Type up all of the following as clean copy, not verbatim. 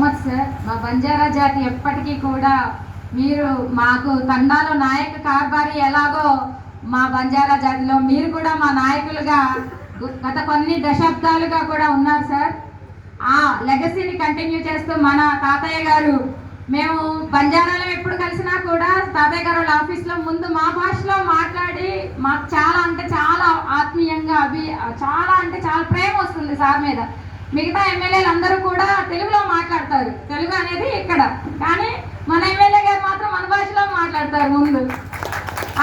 Much sir. మా బంజారా జాతి ఎప్పటికీ కూడా మీరు మాకు తండాలో నాయక కార్బారి ఎలాగో మా బంజారా జాతిలో మీరు కూడా మా నాయకులుగా గత కొన్ని దశాబ్దాలుగా కూడా ఉన్నారు సార్. ఆ లెగసీని కంటిన్యూ చేస్తూ మన తాతయ్య గారు, మేము బంజారాలో ఎప్పుడు కలిసినా కూడా తాతయ్య గారు వాళ్ళ ఆఫీస్లో ముందు మా భాషలో మాట్లాడి మాకు చాలా అంటే చాలా ఆత్మీయంగా చాలా అంటే చాలా ప్రేమ వస్తుంది సార్ మీద. మిగతా ఎమ్మెల్యేలు అందరూ కూడా తెలుగులో మాట్లాడతారు, తెలుగు అనేది ఇక్కడ, కానీ మన ఎమ్మెల్యే గారు మాత్రం మన భాషలో మాట్లాడతారు ముందు.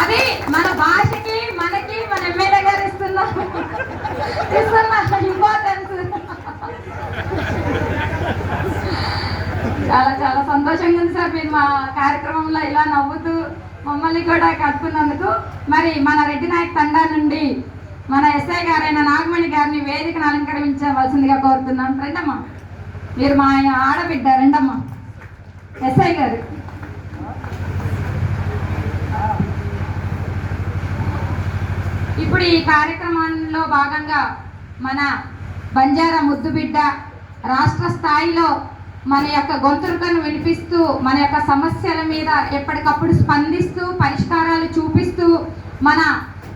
అది మన భాషకి మనకి మన ఎమ్మెల్యే గారు ఇస్తున్న ఇంపార్టెన్స్. చాలా చాలా సంతోషంగా ఉంది సార్ మీరు మా కార్యక్రమంలో ఇలా నవ్వుతూ మమ్మల్ని కూడా కలుపుకున్నందుకు. మరి మన రెడ్డి నాయక్ తండా నుండి మన ఎస్ఐ గారైన నాగమణి గారిని వేదికను అలంకరించవలసిందిగా కోరుతున్నాం. రెండమ్మా, మీరు మా ఆయన ఆడబిడ్డ, రెండమ్మా ఎస్ఐ గారు. ఇప్పుడు ఈ కార్యక్రమంలో భాగంగా మన బంజారా ముద్దుబిడ్డ రాష్ట్ర స్థాయిలో మన యొక్క గొంతుకను వినిపిస్తూ మన యొక్క సమస్యల మీద ఎప్పటికప్పుడు స్పందిస్తూ పరిష్కారాలు చూపిస్తూ మన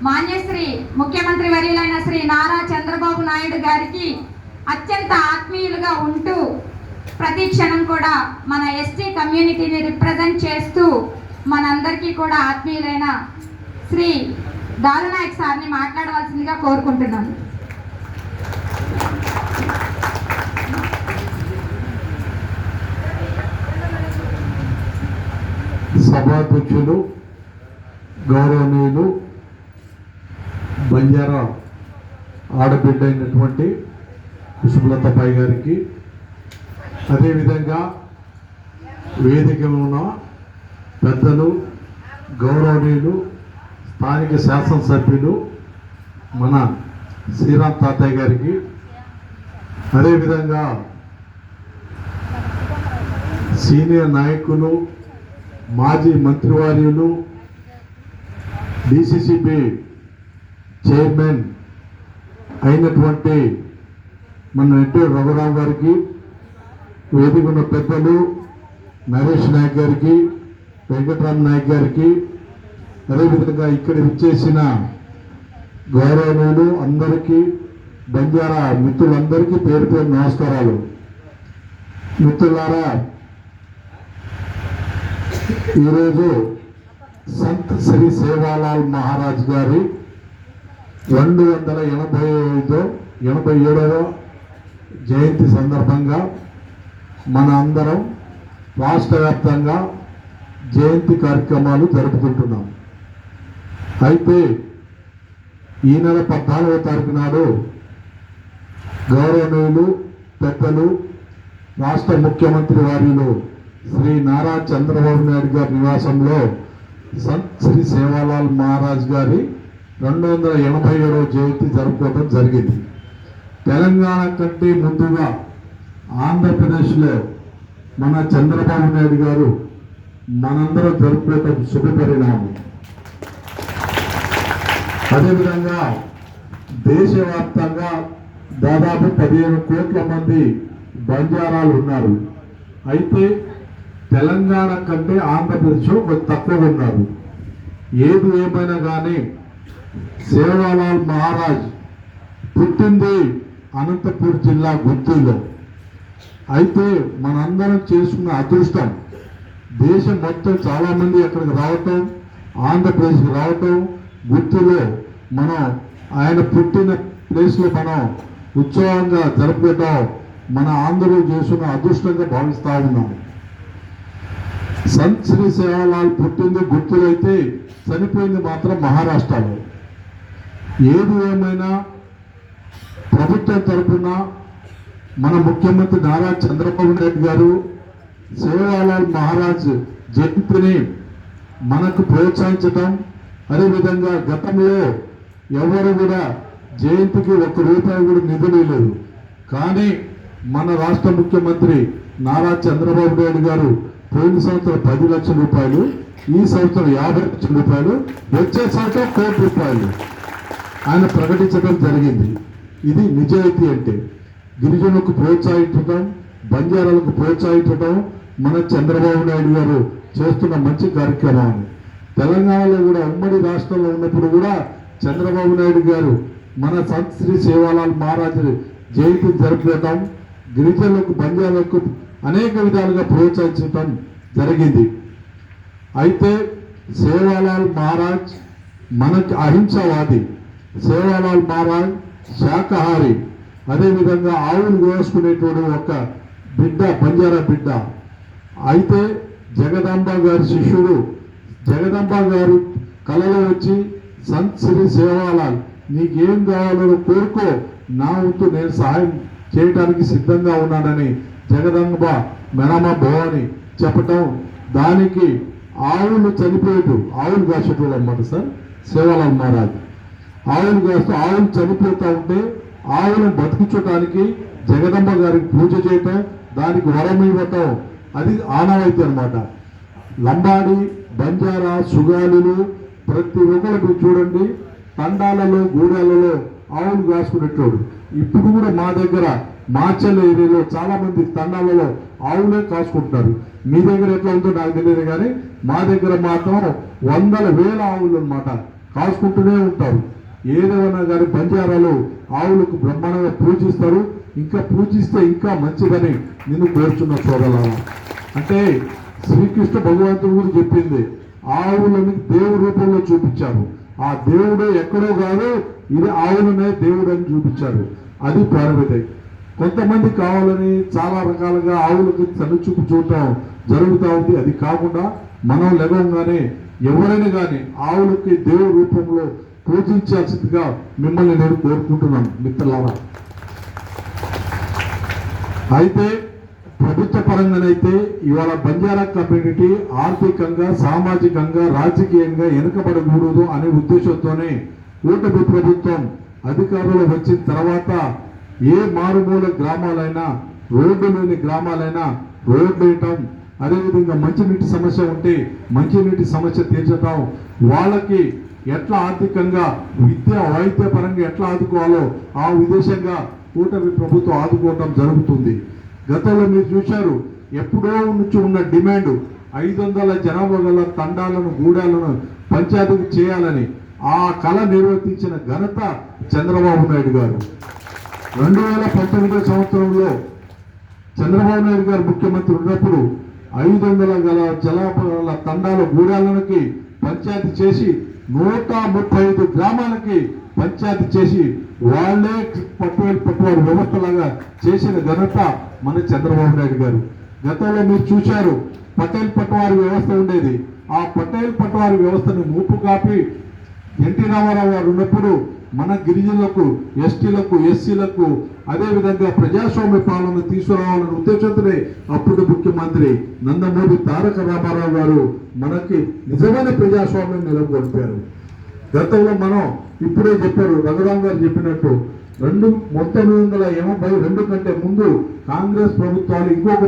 మాన్యశ్రీ ముఖ్యమంత్రి వర్యులైన శ్రీ నారా చంద్రబాబు నాయుడు గారికి అత్యంత ఆత్మీయులుగా ఉంటూ ప్రతి క్షణం కూడా మన ఎస్టీ కమ్యూనిటీని రిప్రజెంట్ చేస్తూ మనందరికీ కూడా ఆత్మీయులైన శ్రీ దారునాయక్ సార్ని మాట్లాడవలసిందిగా కోరుకుంటున్నాను. సభాధ్యక్షులు గౌరవనీయులు బంజారా ఆడబిడ్డ అయినటువంటి కుసుమలతపై గారికి, అదేవిధంగా వేదిక ఉన్న పెద్దలు గౌరవనీయులు స్థానిక శాసనసభ్యులు మన శ్రీరామ్ తాతయ్య గారికి, అదేవిధంగా సీనియర్ నాయకులు మాజీ మంత్రివర్యులు డిసిసిబి చైర్మన్ అయినటువంటి మన నెట్టూరు రఘురావు గారికి, వేదిక ఉన్న పెద్దలు నరేష్ నాయక్ గారికి, వెంకటరామ నాయక్ గారికి, అదేవిధంగా ఇక్కడ ఇచ్చేసిన గౌరవనీయులు అందరికీ, బంజారా మిత్రులందరికీ పేరు పేరు నమస్కారాలు. మిత్రులారా, ఈరోజు సంత్ శ్రీ సేవాలాల్ మహారాజ్ గారి 287వ జయంతి సందర్భంగా మన అందరం రాష్ట్ర వ్యాప్తంగా జయంతి కార్యక్రమాలు జరుపుకుంటున్నాం. అయితే ఈ నెల 14వ తారీఖు నాడు గౌరవనీయులు పెద్దలు రాష్ట్ర ముఖ్యమంత్రి వర్యులు శ్రీ నారా చంద్రబాబు నాయుడు గారి నివాసంలో సంత్ శ్రీ సేవాలాల్ మహారాజ్ గారి 287వ జయంతి జరుపుకోవడం జరిగింది. తెలంగాణ కంటే ముందుగా ఆంధ్రప్రదేశ్లో మన చంద్రబాబు నాయుడు గారు మనందరం జరుపుకోవడం శుభపరిణామం. అదేవిధంగా దేశవ్యాప్తంగా దాదాపు 15 కోట్ల మంది బంజారాలు ఉన్నారు. అయితే తెలంగాణ కంటే ఆంధ్రప్రదేశ్లో కొంచెం తక్కువ ఉన్నారు. ఏది ఏమైనా కానీ సేవాలాల్ మహారాజ్ పుట్టింది అనంతపూర్ జిల్లా గుత్తిలో. అయితే మనందరం చేసుకున్న అదృష్టం, దేశం మొత్తం చాలామంది అక్కడికి రావటం, ఆంధ్రప్రదేశ్కి రావటం, గుత్తిలో మనం ఆయన పుట్టిన ప్లేస్లో మనం ఉత్సవంగా జరుపుకోవటం మన ఆంధ్రలో చేసుకున్న అదృష్టంగా భావిస్తూ ఉన్నాం. సంత్ శ్రీ సేవాలాల్ పుట్టింది గుత్తిలో అయితే చనిపోయింది మాత్రం మహారాష్ట్రలో. ఏది ఏమైనా ప్రభుత్వం తరఫున మన ముఖ్యమంత్రి నారా చంద్రబాబు నాయుడు గారు సేవాలాల్ మహారాజ్ జయంతిని మనకు ప్రోత్సహించటం, అదేవిధంగా గతంలో ఎవరు కూడా జయంతికి ₹1 కూడా నిధులు లేదు. కానీ మన రాష్ట్ర ముఖ్యమంత్రి నారా చంద్రబాబు నాయుడు గారు పోయిన సంవత్సరం 10 లక్షల రూపాయలు, ఈ సంవత్సరం 50 లక్షల రూపాయలు, వచ్చే సంవత్సరం ₹1 ఆయన ప్రకటించడం జరిగింది. ఇది నిజాయితీ అంటే గిరిజనులకు ప్రోత్సహించడం, బంజారాలకు ప్రోత్సహించడం మన చంద్రబాబు నాయుడు గారు చేస్తున్న మంచి కార్యక్రమం. తెలంగాణలో కూడా ఉమ్మడి రాష్ట్రంలో ఉన్నప్పుడు కూడా చంద్రబాబు నాయుడు గారు మన సంత్ శ్రీ సేవాలాల్ మహారాజ్ జయంతి జరుపుకోవటం, గిరిజనులకు బంజారాలకు అనేక విధాలుగా ప్రోత్సహించడం జరిగింది. అయితే సేవాలాల్ మహారాజ్ మనకి అహింసవాది, సేవాలాల్ మహారాజ్ శాకాహారి, అదేవిధంగా ఆవులు కోసుకునేటువంటి ఒక బిడ్డ, బంజారా బిడ్డ. అయితే జగదాంబ గారి శిష్యుడు, జగదాంబ గారు కళలో వచ్చి సంత్ శ్రీ సేవాలాల్ నీకేం కావాలో కోరుకో, నా వంతు నేను సహాయం చేయడానికి సిద్ధంగా ఉన్నానని జగదాంబ మెనమ భవాని చెప్పటం, దానికి ఆవులు చనిపోయేటు, ఆవులు కాసేటోళ్ళు అన్నమాట సార్ సేవాలాల్ మహారాజ్. ఆవులు కాస్తూ ఆవులు చనిపోతూ ఉంటే ఆవులను బతికించడానికి జగదంబ గారికి పూజ చేయటం, దానికి వరం ఇవ్వటం, అది ఆనవాయితీ అనమాట. లంబాడి, బంజారా, సుగాలులు ప్రతి ఒక్కరికి చూడండి తండాలలో గూడాలలో ఆవులు కాసుకునేటోడు. ఇప్పుడు కూడా మా దగ్గర మాచల్ ఏరియాలో చాలా మంది తండాలలో ఆవులే కాసుకుంటున్నారు. మీ దగ్గర ఎట్లా ఉందో నాకు తెలియదు, కానీ మా దగ్గర మాత్రం వందల వేల ఆవులు అన్నమాట కాసుకుంటూనే ఉంటారు. ఏదేమైనా కానీ బంజారాలు ఆవులకు బ్రహ్మాండంగా పూజిస్తారు. ఇంకా పూజిస్తే ఇంకా మంచిదని నేను కోరుచున్న సోదరులారా. అంటే శ్రీకృష్ణ భగవంతుడు కూడా చెప్పింది, ఆవులని దేవుడి రూపంలో చూపించారు. ఆ దేవుడే ఎక్కడో కాదు, ఇది ఆవులనే దేవుడు అని చూపించారు. అది ప్రారంభత. కొంతమంది కావాలని చాలా రకాలుగా ఆవులకు తనుచూపు చూడటం జరుగుతూ ఉంది. అది కాకుండా మనం లెగంగానే ఎవరైనా కానీ ఆవులకి దేవుడి రూపంలో పూజించాల్సిందిగా మిమ్మల్ని నేను కోరుకుంటున్నాను మిత్రులారా. అయితే ప్రభుత్వ పరంగానైతే ఇవాళ బంజారా కమ్యూనిటీ ఆర్థికంగా, సామాజికంగా, రాజకీయంగా వెనుకబడకూడదు అనే ఉద్దేశంతోనే కూటమి ప్రభుత్వం అధికారంలో వచ్చిన తర్వాత ఏ మారుమూల గ్రామాలైనా, రోడ్డు లేని గ్రామాలైనా రోడ్లు వేయటం, అదేవిధంగా మంచినీటి సమస్య ఉంటే మంచినీటి సమస్య తీర్చడం, వాళ్ళకి ఎట్లా ఆర్థికంగా విద్య వైద్య పరంగా ఎట్లా ఆదుకోవాలో ఆ విదేశంగా కూటమి ప్రభుత్వం ఆదుకోవటం జరుగుతుంది. గతంలో మీరు చూశారు, ఎప్పుడో నుంచి ఉన్న డిమాండ్ 500 జనాభా గల తండాలను, గూడాలను పంచాయతీకి చేయాలని ఆ కళ నిర్వర్తించిన ఘనత చంద్రబాబు నాయుడు గారు. 2019 సంవత్సరంలో చంద్రబాబు నాయుడు గారు ముఖ్యమంత్రి ఉన్నప్పుడు 500 గల జలాభాల తండాల గూడాలకి పంచాయతీ చేసి 135 గ్రామాలకి పంచాయతీ చేసి వాళ్ళే పట్టువారి వ్యవస్థలాగా చేసిన ఘనత మన చంద్రబాబు నాయుడు గారు. గతంలో మీరు చూశారు, పటేల్ పట్టువారి వ్యవస్థ ఉండేది. ఆ పటేల్ పట్టువారి వ్యవస్థను మూపు కాపి ఎన్టీ రామారావు గారు ఉన్నప్పుడు మన గిరిజనులకు, ఎస్టీలకు, ఎస్సీలకు అదేవిధంగా ప్రజాస్వామ్య పాలన తీసుకురావాలనే ఉద్దేశంతోనే అప్పుడు ముఖ్యమంత్రి నందమూరి తారక రామారావు గారు మనకి నిజమైన ప్రజాస్వామ్యం నెలకొల్పారు. గతంలో మనం ఇప్పుడే చెప్పారు, రఘురామ్ గారు చెప్పినట్టు 1982 కంటే ముందు కాంగ్రెస్ ప్రభుత్వాలు, ఇంకొక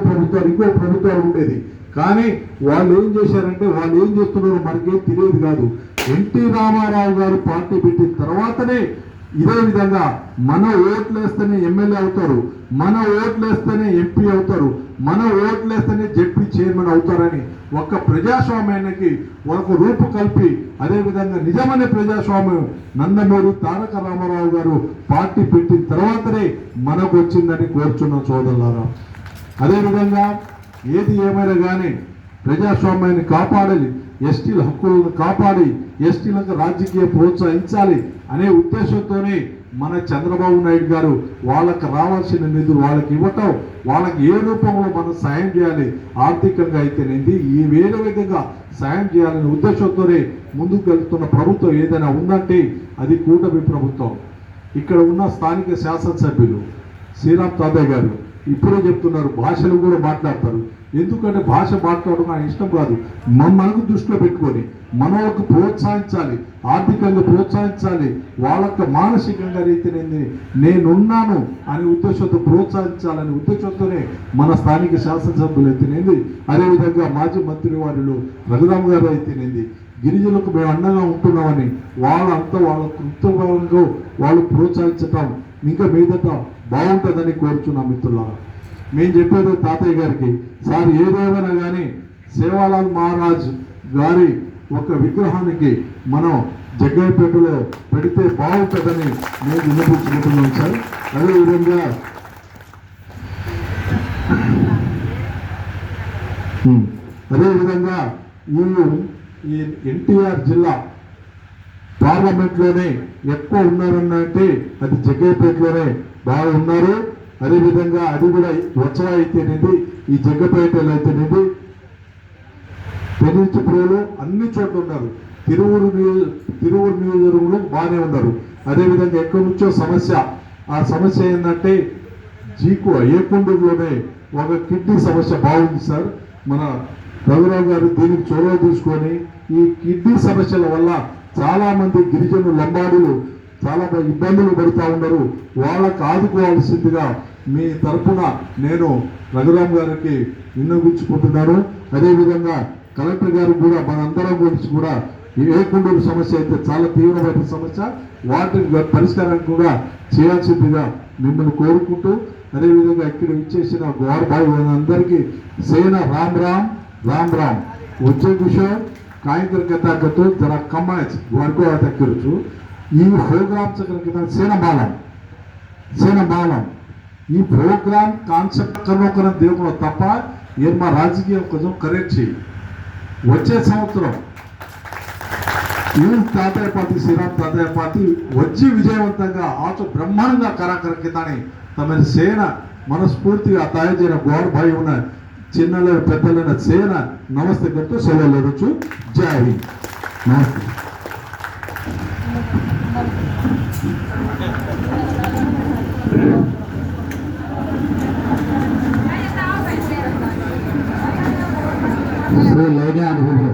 ప్రభుత్వాలు ఉండేది. కానీ వాళ్ళు ఏం చేశారంటే, వాళ్ళు ఏం చేస్తున్నారో మనకేం తెలియదు కాదు. ఎన్టీ రామారావు గారు పార్టీ పెట్టిన తర్వాతనే ఇదే విధంగా మన ఓట్లేస్తేనే ఎమ్మెల్యే అవుతారు, మన ఓట్లేస్తేనే ఎంపీ అవుతారు, మన ఓట్లేస్తేనే జెడ్పీ చైర్మన్ అవుతారని ఒక ప్రజాస్వామ్యానికి ఒక రూపు కల్పి, అదేవిధంగా నిజమైన ప్రజాస్వామ్యం నందమూరి తారక రామారావు గారు పార్టీ పెట్టిన తర్వాతనే మనకు వచ్చిందని కోరుచున్న సోదరులారా. అదేవిధంగా ఏది ఏమైనా కానీ ప్రజాస్వామ్యాన్ని కాపాడాలి, ఎస్టీల హక్కులను కాపాడి ఎస్టీలకు రాజకీయ ప్రోత్సహించాలి అనే ఉద్దేశంతోనే మన చంద్రబాబు నాయుడు గారు వాళ్ళకి రావాల్సిన నిధులు వాళ్ళకి ఇవ్వటం, వాళ్ళకి ఏ రూపంలో మనం సాయం చేయాలి, ఆర్థికంగా అయితేనేది ఈ వేరే విధంగా సాయం చేయాలనే ఉద్దేశంతోనే ముందుకు వెళ్తున్న ప్రభుత్వం ఏదైనా ఉందంటే అది కూటమి ప్రభుత్వం. ఇక్కడ ఉన్న స్థానిక శాసనసభ్యులు శ్రీరామ్ తాతయ్య గారు ఇప్పుడే చెప్తున్నారు, భాషలు కూడా మాట్లాడతారు. ఎందుకంటే భాష మాట్లాడడం ఆయన ఇష్టం కాదు, మనకు దృష్టిలో పెట్టుకొని మన వాళ్ళకు ప్రోత్సహించాలి, ఆర్థికంగా ప్రోత్సహించాలి, వాళ్ళకు మానసికంగా రీతిని నేనున్నాను అనే ఉద్దేశంతో ప్రోత్సహించాలనే ఉద్దేశంతోనే మన స్థానిక శాసనసభ్యులు అయితేనేది, అదేవిధంగా మాజీ మంత్రి వారిలో రఘురామ్ గారు అయితేనేది, గిరిజనులకు మేము అండగా ఉంటున్నామని వాళ్ళంతా వాళ్ళ కృతజ్ఞంగా వాళ్ళు ప్రోత్సహించటం ఇంకా మీదట బాగుంటుందని కోరుచున్నాం మిత్రులారా. మేము చెప్పేది తాతయ్య గారికి, సార్ ఏదేమైనా కానీ సేవాలాల్ మహారాజ్ గారి ఒక విగ్రహానికి మనం జగ్గయ్యపేటలో పెడితే బాగుంటుందని మేము విన్నపించుకుంటున్నాం సార్. అదేవిధంగా అదేవిధంగా ఈ ఎన్టీఆర్ జిల్లా పార్లమెంట్లోనే ఎక్కువ ఉన్నారన్నంటే అది జగ్గయ్యపేటలోనే బాగా ఉన్నారు. అదేవిధంగా అది కూడా ఉత్సవ అయితేనేది, ఈ జగ్గపేటలో అయితేనేది, పెనించిపురంలో అన్ని చోట్ల ఉన్నారు. తిరువురు నియోజకవర్గంలో బాగానే ఉన్నారు. అదేవిధంగా ఎక్కడి నుంచో సమస్య, ఆ సమస్య ఏంటంటే ఏకొండూరులోనే ఒక కిడ్నీ సమస్య బాగుంది సార్. మన రఘురావు గారు దీనికి చొరవ తీసుకొని ఈ కిడ్నీ సమస్యల వల్ల చాలా మంది గిరిజనులు లంబాడీలు చాలా ఇబ్బందులు పడుతూ ఉన్నారు. వాళ్ళకు ఆదుకోవాల్సిందిగా మీ తరఫున నేను రఘురామ్ గారికి విన్నవించుకుంటున్నాను. అదేవిధంగా కలెక్టర్ గారికి కూడా మనందరం గురించి కూడా ఏకొండూరు సమస్య అయితే చాలా తీవ్రమైన సమస్య, వాటి పరిష్కారానికి కూడా చేయాల్సిందిగా మిమ్మల్ని కోరుకుంటూ, అదేవిధంగా ఇక్కడ ఇచ్చేసిన గౌరవ అందరికీ సేన రామ్ రామ్ राम राम उज्जैन विषय कायकर्गतो जरा कम वर्गो ఈ ప్రోగ్రామ్స్ సేనబాలం ఈ ప్రోగ్రామ్ కాన్సెప్ట్ కనుక దేవుడు తప్ప ఏం మా రాజకీయం కొంచెం కరెక్ట్ చేయి. వచ్చే సంవత్సరం ఈ తాతయ్య పార్టీ శ్రీరామ్ తాతయ్య పార్టీ వచ్చి విజయవంతంగా ఆచు బ్రహ్మాండంగా కరాకర కిందని తమ సేన మనస్ఫూర్తిగా తయారు చేయన గౌరవ ఉన్న చిన్నల పెద్దలైన సేన నమస్తే గంటూ సెలవులొచ్చు. జై హింద్. నమస్తే. లైనే అనుభవం